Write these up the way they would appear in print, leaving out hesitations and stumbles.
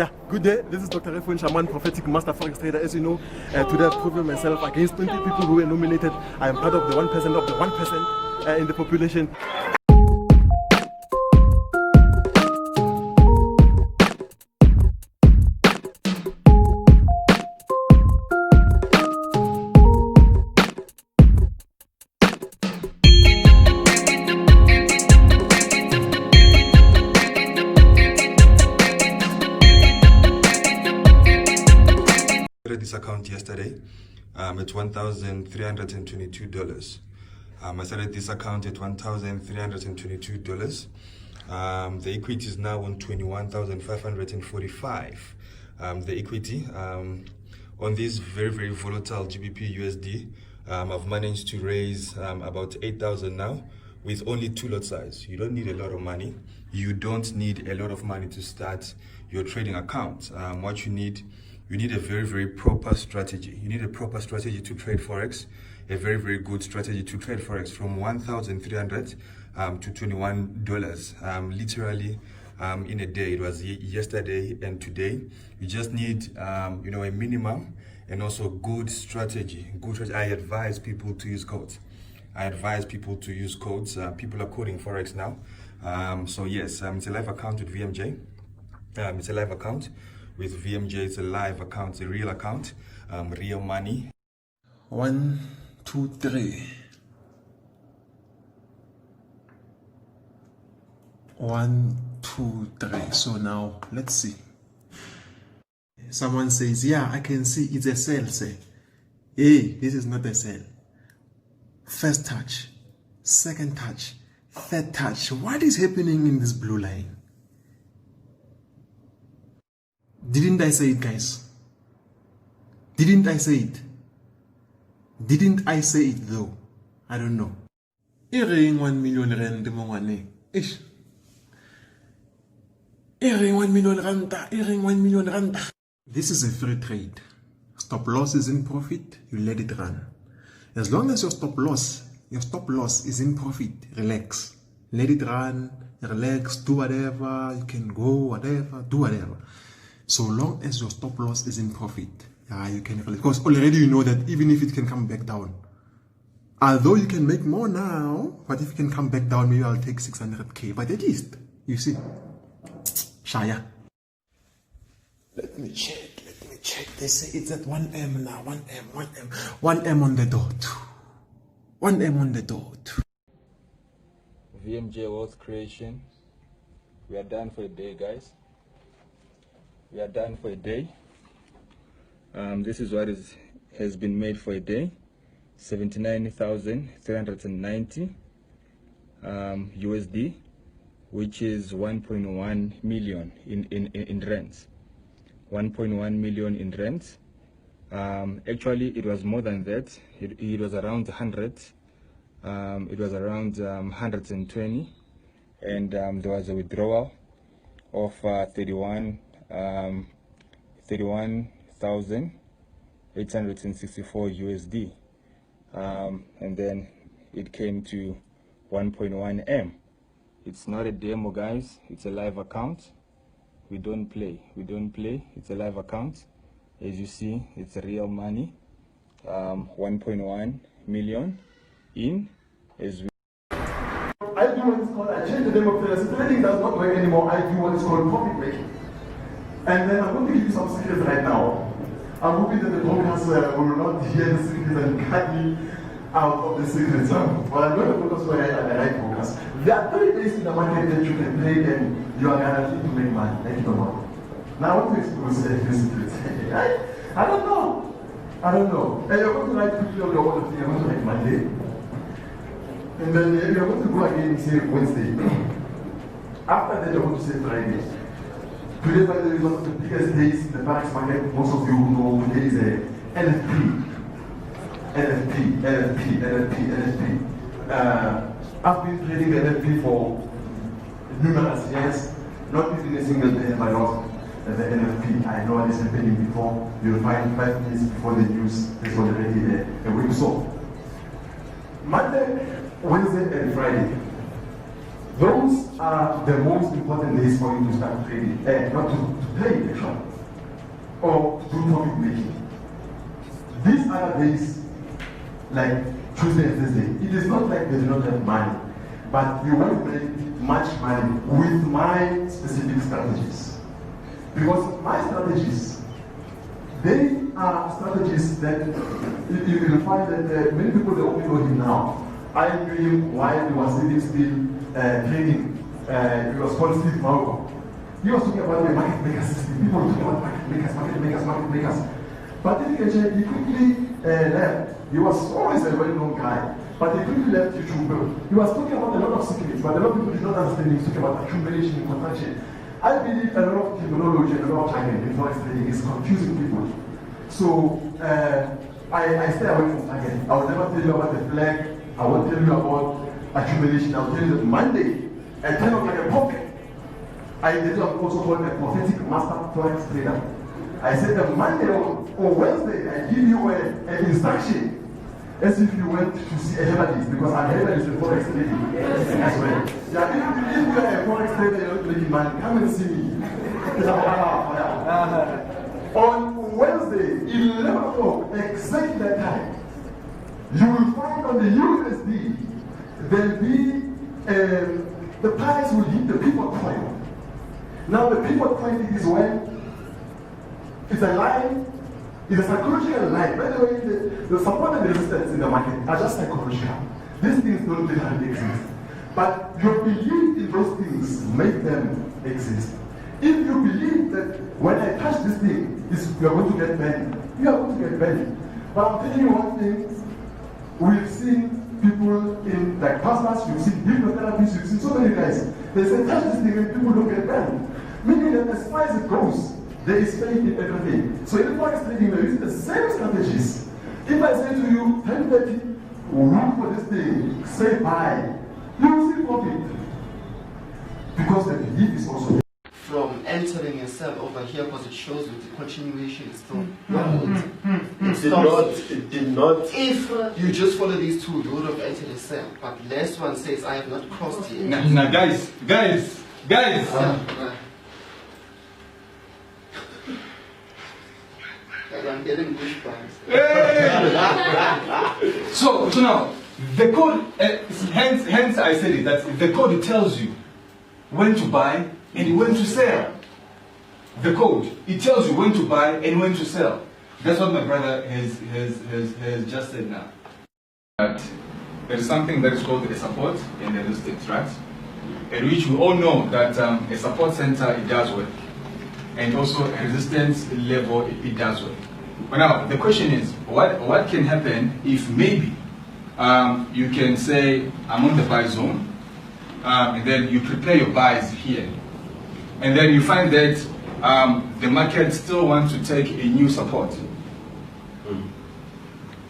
Yeah, good day. This is Dr. Efuen Shaman, prophetic master forex trader. As you know, today I've proven myself against 20 people who were nominated. I am part of the 1% of the 1% in the population. This account yesterday at $1,322. I started this account at $1,322. The equity is now on 21,545. The equity on this very volatile GBP USD, I've managed to raise about 8,000 now with only 2 lot size. You don't need a lot of money. You don't need a lot of money to start your trading account. What you need a very proper strategy. You need a proper strategy to trade Forex, a very good strategy to trade Forex from $1,300 to $21. Literally in a day. It was yesterday and today. You just need a minimum and also good strategy. I advise people to use codes. People are coding Forex now. So yes, it's a live account with VMJ. It's a live account with VMJ. It's a live account, it's a real account, real money. 1, 2, 3. 1, 2, 3. So now let's see. Someone says, yeah, I can see it's a sell. Say, hey, this is not a sell. First touch, second touch, third touch. What is happening in this blue line? Didn't I say it, guys? Didn't I say it? Didn't I say it though? I don't know. Earring 1 million rand mongwane. Ish. Earring 1 million rand. Earring 1 million rand. This is a free trade. Stop loss is in profit. You let it run. As long as your stop loss is in profit, relax. Let it run. Relax. Do whatever. You can go whatever. Do whatever. So long as your stop loss is in profit, you can relax. Because already you know that even if it can come back down, although you can make more now, but if it can come back down, maybe I'll take 600k. But at least, you see, Shaya. Let me check. They say it's at 1M now. 1M on the dot. 1M on the dot. VMJ Wealth Creation. We are done for the day, guys. We are done for a day. This is what has been made for a day. 79,390 USD, which is 1.1 million in rands. 1.1 million in rands. Actually, it was more than that. It was around 100. It was around 120, and there was a withdrawal of 31,864 USD, and then it came to 1.1 M. It's not a demo, guys. It's a live account. We don't play. It's a live account. As you see, it's real money. 1.1 million in as we. I do what is called, I changed the name of the trading does not work anymore. I do what is called profit making. And then I'm going to give you some secrets right now. I'm hoping that the brokers will not hear the secrets and cut me out of the secrets. But I'm going to focus on the right brokers. There are 3 days in the market that you can trade and you are guaranteed to make money. Like it or not. Now I want to expose the secrets. I don't know. And you're going to write quickly on your own thing. You're going to write Monday. And then you're going to go again say Wednesday. After that you're going to say Friday. Today, by the way, is one of the biggest days in the Paris market. Most of you know today is a LFP. I've been trading LFP for numerous years, not using a single day have I lost the LFP. I know what is happening before. You'll find 5 minutes before the news is already a week so. Monday, Wednesday, and Friday. Those are the most important days for you to start trading, not to play actually, or to do profit making. These other days, like Tuesday and Thursday, it is not like they do not have money, but you want to make much money with my specific strategies. Because my strategies, they are strategies that you will find that many people they only know him now. I knew him while he was sitting still training. He was called Steve Mauko. He was talking about the market maker system. People were talking about market makers. But then he quickly left. He was always a well-known guy, but he quickly left YouTube. He was talking about a lot of secrets, but a lot of people did not understand. He was talking about accumulation and contraction. I believe a lot of terminology and a lot of target in forex trading is confusing people. So I stay away from targeting. I will never tell you about the flag. I won't tell you about accumulation. I'll tell you that Monday at 10 o'clock a pocket. I did also called a prophetic master forex trader. I said that Monday or Wednesday I give you an instruction as if you went to see a herbalist, because I'm a herbalist in forex trading as well. Yeah, if you are a forex trader, you're not making money, come and see me. On Wednesday, 11 o'clock, exactly that time, you will find on the USD, there'll be, the price will hit the pivot point. Now the pivot point is when it's a line, it's a psychological line. By the way, the support and the resistance in the market are just psychological. These things don't literally exist. But your belief in those things make them exist. If you believe that when I touch this thing, you are going to get banned, you are going to get banned. But I'm telling you one thing, we've seen people in, like pastors, we've seen hypnotherapists, we've seen so many guys. They say, touch this thing and people don't get banned. Meaning that as far as it goes, there is faith in everything. So in forex trading, we're using the same strategies. If I say to you, 10:30, look for this thing, say buy, you will see profit. Because the belief is also there. From entering and sell over here, because it shows you the continuation is still It did not. If you just follow these two, you would have entered and sell. But the last one says, I have not crossed yet. Now, guys. I'm getting goosebumps. So now, the code, hence I said it, that the code tells you when to buy and when to sell. The code, it tells you when to buy and when to sell. That's what my brother has just said now. That there is something that is called a support and a resistance, right? At which we all know that a support center, it does well. And also a resistance level, it does well. But now, the question is, what can happen if maybe you can say, I'm on the buy zone, and then you prepare your buys here. And then you find that the market still wants to take a new support.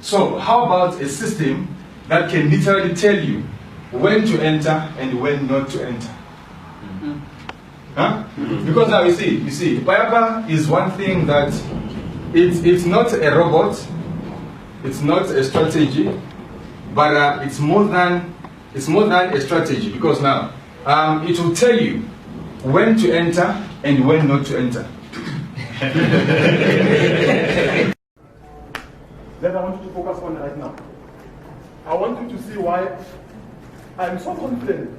So how about a system that can literally tell you when to enter and when not to enter? Huh? Because now you see, Bayaba is one thing that it's not a robot, it's not a strategy, but it's more than a strategy, because now it will tell you when to enter and when not to enter. That I want you to focus on right now. I want you to see why I'm so confident.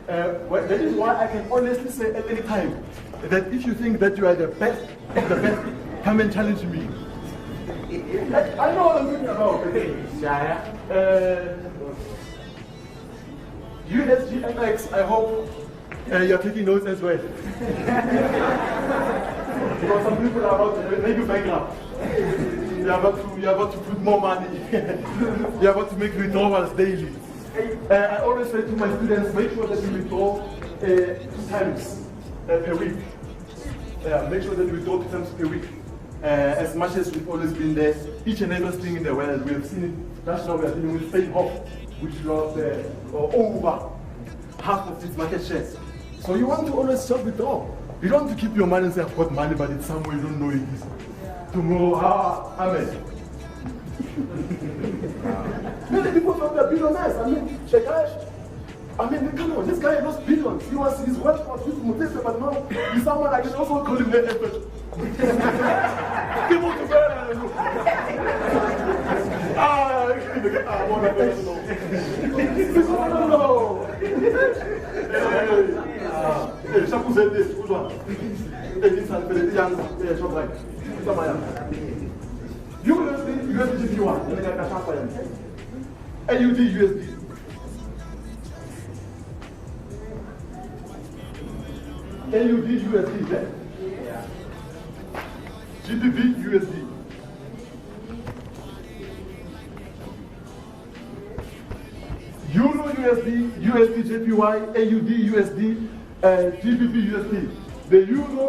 That is why I can honestly say at any time that if you think that you are the best of the best, come and challenge me. I know what I'm talking about. USGMX, I hope you're taking notes as well. Because some people are about to make you bankrupt. You're about to put more money. You're about to make withdrawals daily. I always say to my students, make sure that you withdraw 2 times per week. Make sure that you withdraw 2 times per week. As much as we've always been there, each and every thing in the world, we have seen it. That's now we are dealing with Spain Hof, which lost over half of its market shares. So you want to always just withdraw. You don't want to keep your money and say, I've got money, but it's somewhere you don't know it is. Tomorrow, amen. Many people thought they're billionaires. I mean, Shekash, I mean, come on, this guy lost billions. His wealth was with Mutese, but now he's someone I can also call him the effort. Give up to bear. No. USD. AUD USD, eh? GBP USD. Euro USD, USD JPY, AUD USD, GBP USD. The euro,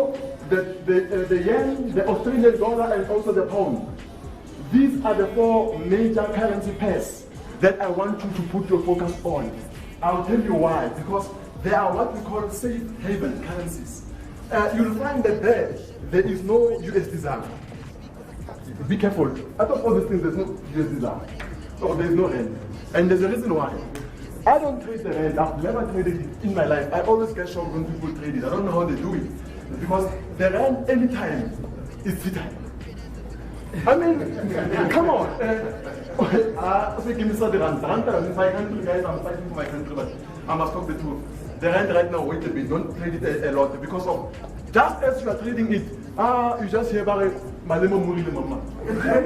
the yen, the Australian dollar, and also the pound. These are the four major currency pairs that I want you to put your focus on. I'll tell you why. Because they are what we call safe haven currencies. You'll find that there is no USD ZAR. Be careful. Out of all these things, there's no USD ZAR. So there's no rand. And there's a reason why. I don't trade the rand. I've never traded it in my life. I always get shocked when people trade it. I don't know how they do it. Because the rand, anytime, is tea time. I mean, come on. Give me the rand. My country, guys, I'm fighting for my country, but I must talk the truth. The rand right now, wait a bit, don't trade it a lot because of, just as you are trading it, you just hear about it, Malemo Muri Mama. Hey,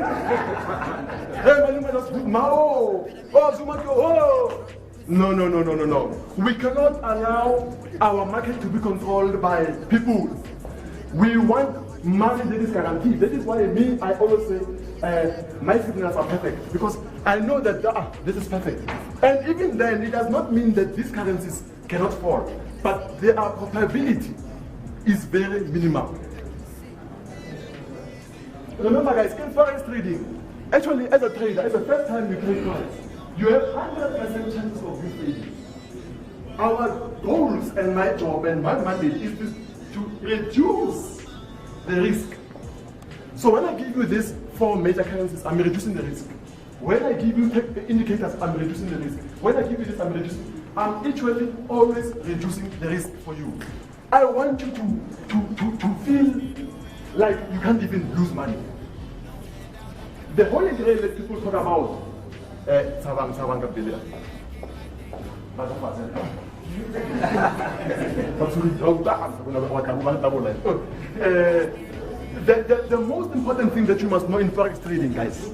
Malemo just put Mao. Oh, Zumato, oh. No. We cannot allow our market to be controlled by people. We want money that is guaranteed. That is why I always say my signals are perfect because I know that this is perfect. And even then, it does not mean that these currencies cannot fall, but their probability is very minimal. Remember, guys, in forex trading, actually, as a trader, it's the first time you trade forex, you have 100% chances of you trading. Our goals and my job and my mandate is to reduce the risk. So when I give you these four major currencies, I'm reducing the risk. When I give you indicators, I'm reducing the risk. When I give you this, I'm reducing. I'm actually always reducing the risk for you. I want you to feel like you can't even lose money. The Holy Grail that people talk about, the most important thing that you must know in forex trading, guys,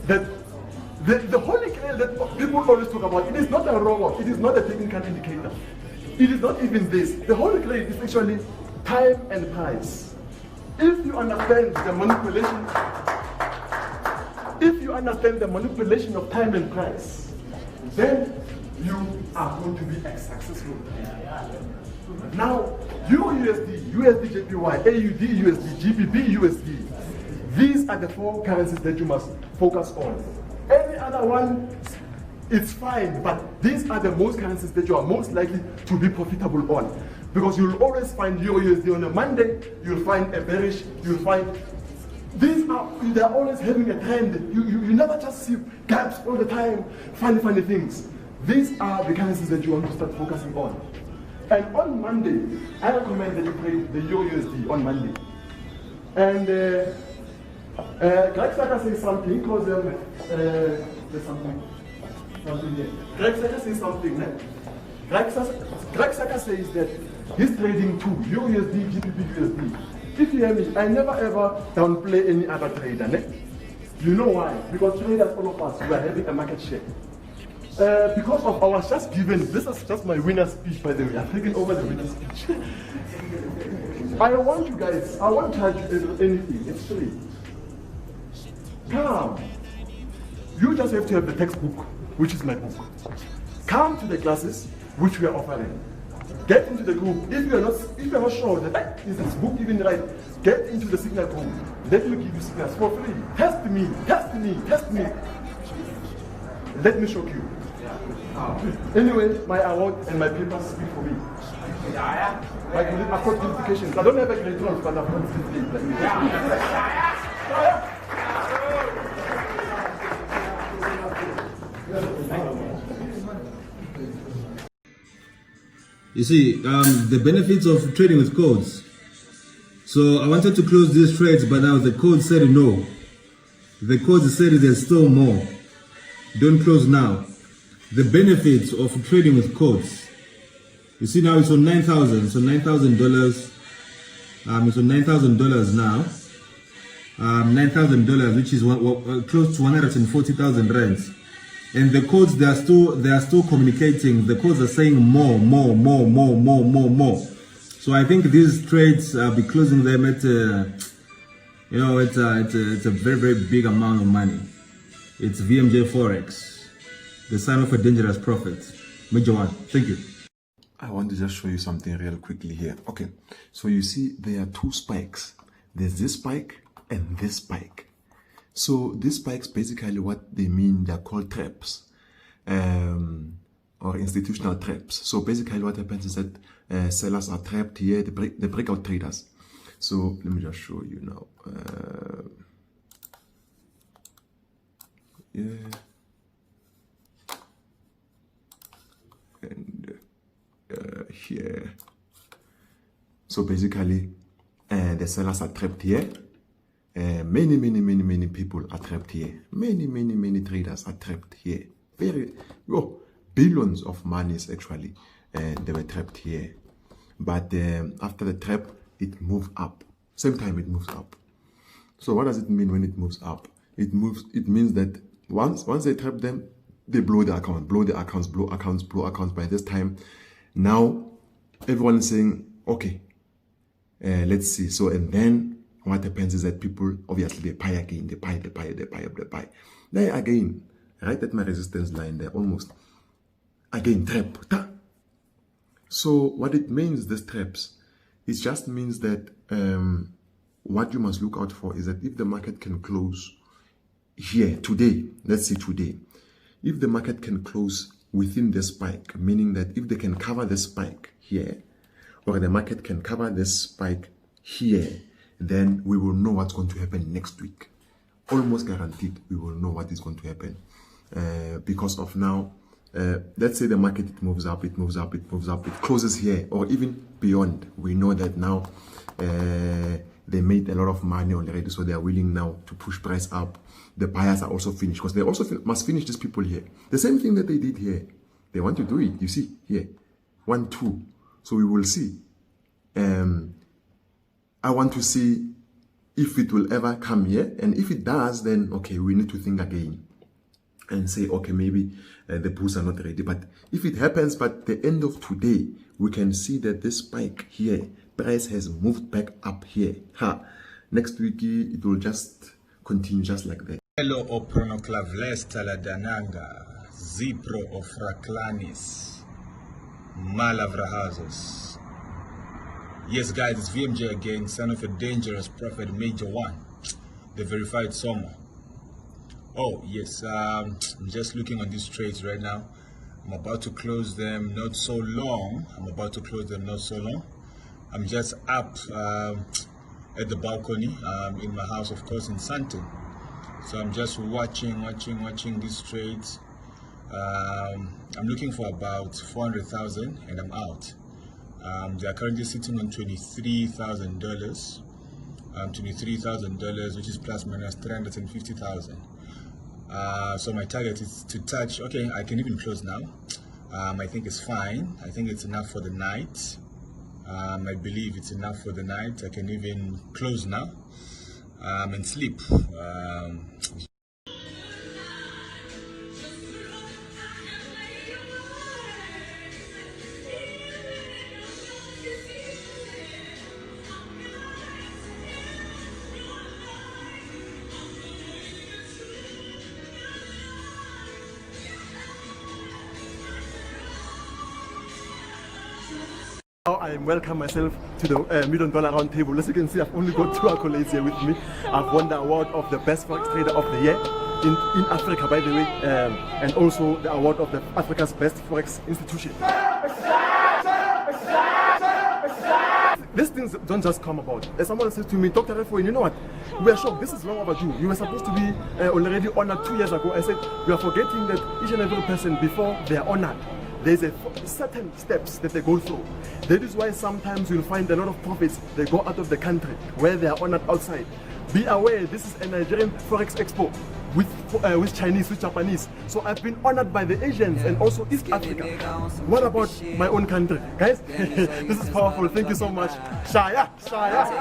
that the Holy Grail that people always talk about, it is not a robot, it is not a technical indicator. It is not even this. The Holy Grail is actually time and price. If you understand the manipulation of time and price, then you are going to be successful. Now, Euro USD, USD JPY, AUD USD, GBP USD, these are the four currencies that you must focus on. Any other one, it's fine, but these are the most currencies that you are most likely to be profitable on. Because you'll always find Euro USD on a Monday, you'll find a bearish, you'll find they're always having a trend. You never just see gaps all the time, funny things. These are the currencies that you want to start focusing on. And on Monday, I recommend that you trade the Euro USD on Monday. And Greg Saka says something, because there's something here. Greg Saka says something. Greg Saka says that he's trading two, Euro USD, GBP USD. If you hear me, I never ever downplay any other trader. You know why? Because traders, all of us, we are having a market share. Because of our just given, this is just my winner's speech, by the way. I'm taking over the winner's speech. I want you guys, I won't charge you anything, it's free. Come. You just have to have the textbook, which is my book. Come to the classes, which we are offering. Get into the group. If you are not sure that is this book even right, get into the signal group. Let me give you signals for free. Test me. Let me shock you. Anyway, my award and my papers speak for me. I've got qualifications. I don't have a grade 12, but I've got 15. You see, the benefits of trading with codes. So I wanted to close these trades, but now the code said no. The code said there's still more. Don't close now. The benefits of trading with codes. You see now it's on 9,000. So $9,000. It's on $9,000 now. $9,000, which is close to 140,000 rands. And the codes, they are still communicating. The codes are saying more. So I think these trades, I'll be closing them at, it's a very, very big amount of money. It's VMJ Forex, the sign of a dangerous prophet. Major one. Thank you. I want to just show you something real quickly here. Okay, so you see there are two spikes. There's this spike and this spike. So these spikes, basically what they mean, they're called traps, or institutional traps. So basically what happens is that sellers are trapped here, the breakout traders. So let me just show you now. And here. So basically the sellers are trapped here. Many people are trapped here. Many traders are trapped here. Billions of monies actually, they were trapped here. But after the trap, it moved up. Same time it moves up. So what does it mean when it moves up? It means that once they trap them, they blow the account, blow accounts. By this time, now everyone is saying, okay, let's see. So and then what happens is that people obviously they buy again, they buy. Then again, right at my resistance line there, almost again trap. So what it means, these traps, it just means that what you must look out for is that if the market can close here today, let's say today, if the market can close within the spike, meaning that if they can cover the spike here, or the market can cover this spike here, then we will know what's going to happen next week. Almost guaranteed we will know what is going to happen. Because of now, let's say the market, it moves up, it closes here, or even beyond. We know that now they made a lot of money already, so they are willing now to push price up. The buyers are also finished, because they also must finish these people here. The same thing that they did here. They want to do it, you see, here. 1, 2. So we will see. I want to see if it will ever come here. And if it does, then, okay, we need to think again and say, okay, maybe the bulls are not ready. But if it happens, but the end of today, we can see that this spike here, price has moved back up here. Next week, it will just continue just like that. Hello, Opronoclavles Taladananga, Zipro Ofraklanis, Malavrahasos. Yes, guys, it's VMJ again, son of a dangerous prophet, Major One, the verified Soma. Oh, yes, I'm just looking on these trades right now. I'm about to close them not so long. I'm just up at the balcony in my house, of course, in Sandton. So I'm just watching these trades. I'm looking for about 400,000 and I'm out. They are currently sitting on $23,000. $23,000, which is plus minus 350,000. So my target is to touch. Okay, I can even close now. I think it's fine. I think it's enough for the night. I believe it's enough for the night. I can even close now and sleep. Now I welcome myself to the $1 Million Round Table. As you can see, I've only got 2 accolades here with me. I've won the award of the best Forex trader of the year in Africa, by the way, and also the award of the Africa's best Forex institution. These things don't just come about. As someone said to me, Dr. Refo, you know what? We are shocked. This is long overdue. You were supposed to be already honored 2 years ago. I said, you are forgetting that each and every person, before they are honored, there's a certain steps that they go through. That is why sometimes you'll find a lot of prophets, they go out of the country where they are honored outside. Be aware, this is a Nigerian Forex Expo with Chinese, with Japanese. So I've been honored by the Asians and also East Africa. What about my own country? Guys, this is powerful. Thank you so much. Shaya, Shaya.